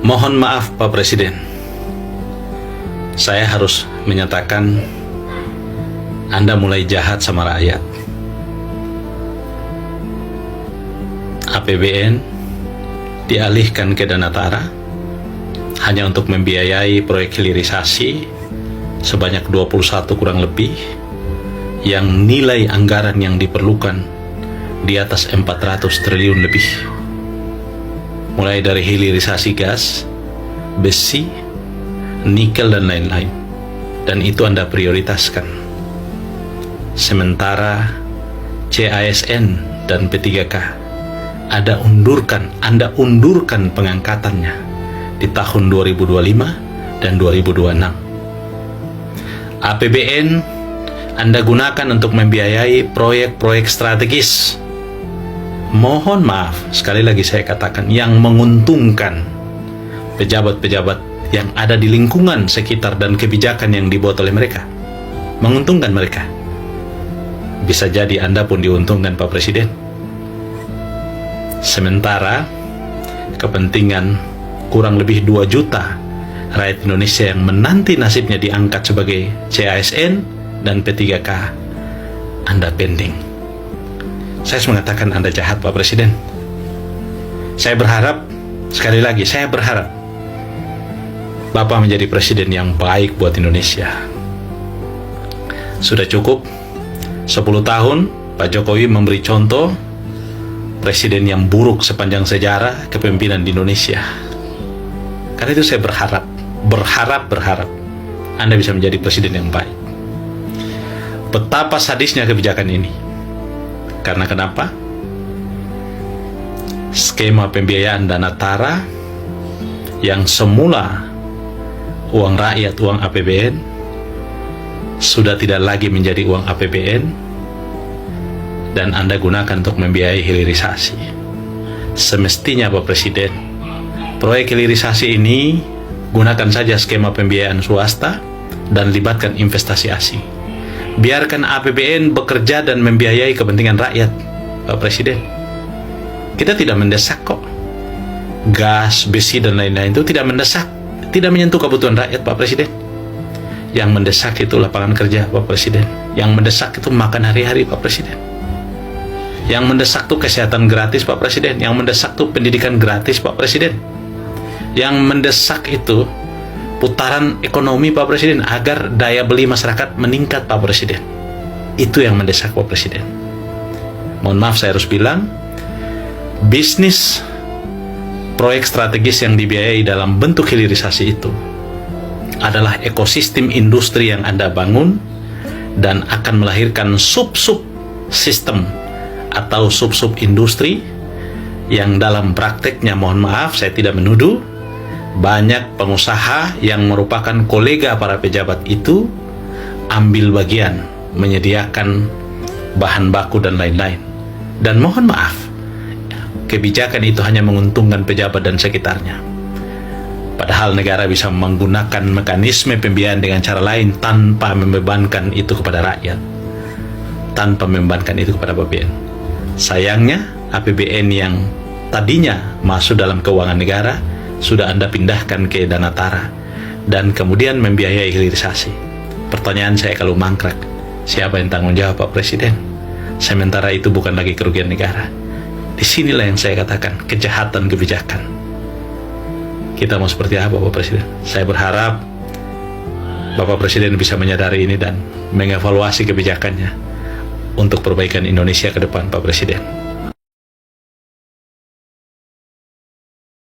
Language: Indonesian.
Mohon maaf Pak Presiden, saya harus menyatakan Anda mulai jahat sama rakyat. APBN dialihkan ke Danatara hanya untuk membiayai proyek hilirisasi sebanyak 21 kurang lebih, yang nilai anggaran yang diperlukan di atas 400 triliun lebih. Mulai dari hilirisasi gas, besi, nikel dan lain-lain. Dan itu Anda prioritaskan. Sementara CASN dan P3K Anda undurkan pengangkatannya di tahun 2025 dan 2026. APBN Anda gunakan untuk membiayai proyek-proyek strategis. Mohon maaf, sekali lagi saya katakan, yang menguntungkan pejabat-pejabat yang ada di lingkungan sekitar dan kebijakan yang dibuat oleh mereka. Menguntungkan mereka. Bisa jadi Anda pun diuntungkan Pak Presiden. Sementara kepentingan kurang lebih 2 juta rakyat Indonesia yang menanti nasibnya diangkat sebagai CASN dan P3K, Anda pending. Saya harus mengatakan Anda jahat Pak Presiden. Saya berharap, sekali lagi saya berharap Bapak menjadi presiden yang baik buat Indonesia. Sudah cukup 10 tahun Pak Jokowi memberi contoh presiden yang buruk sepanjang sejarah kepemimpinan di Indonesia. Karena itu saya berharap Anda bisa menjadi presiden yang baik. Betapa sadisnya kebijakan ini. Karena kenapa? Skema pembiayaan Danatara yang semula uang rakyat, uang APBN, sudah tidak lagi menjadi uang APBN, dan Anda gunakan untuk membiayai hilirisasi. Semestinya Pak Presiden, proyek hilirisasi ini gunakan saja skema pembiayaan swasta dan libatkan investasi asing. Biarkan APBN bekerja dan membiayai kepentingan rakyat, Pak Presiden. Kita tidak mendesak kok. Gas, besi, dan lain-lain itu tidak mendesak, tidak menyentuh kebutuhan rakyat, Pak Presiden. Yang mendesak itu lapangan kerja, Pak Presiden. Yang mendesak itu makan hari-hari, Pak Presiden. Yang mendesak itu kesehatan gratis, Pak Presiden. Yang mendesak itu pendidikan gratis, Pak Presiden. Yang mendesak itu putaran ekonomi, Pak Presiden, agar daya beli masyarakat meningkat, Pak Presiden. Itu yang mendesak, Pak Presiden. Mohon maaf saya harus bilang, bisnis proyek strategis yang dibiayai dalam bentuk hilirisasi itu adalah ekosistem industri yang Anda bangun dan akan melahirkan sub-sub sistem atau sub-sub industri yang dalam prakteknya, mohon maaf saya tidak menuduh, banyak pengusaha yang merupakan kolega para pejabat itu ambil bagian menyediakan bahan baku dan lain-lain. Dan mohon maaf, kebijakan itu hanya menguntungkan pejabat dan sekitarnya. Padahal negara bisa menggunakan mekanisme pembiayaan dengan cara lain tanpa membebankan itu kepada rakyat, tanpa membebankan itu kepada APBN. Sayangnya APBN yang tadinya masuk dalam keuangan negara sudah Anda pindahkan ke Danatara dan kemudian membiayai hilirisasi. Pertanyaan saya kalau mangkrak, siapa yang tanggung jawab, Pak Presiden? Sementara itu bukan lagi kerugian negara. Disinilah yang saya katakan kejahatan kebijakan. Kita mau seperti apa, Pak Presiden? Saya berharap Bapak Presiden bisa menyadari ini dan mengevaluasi kebijakannya untuk perbaikan Indonesia ke depan, Pak Presiden.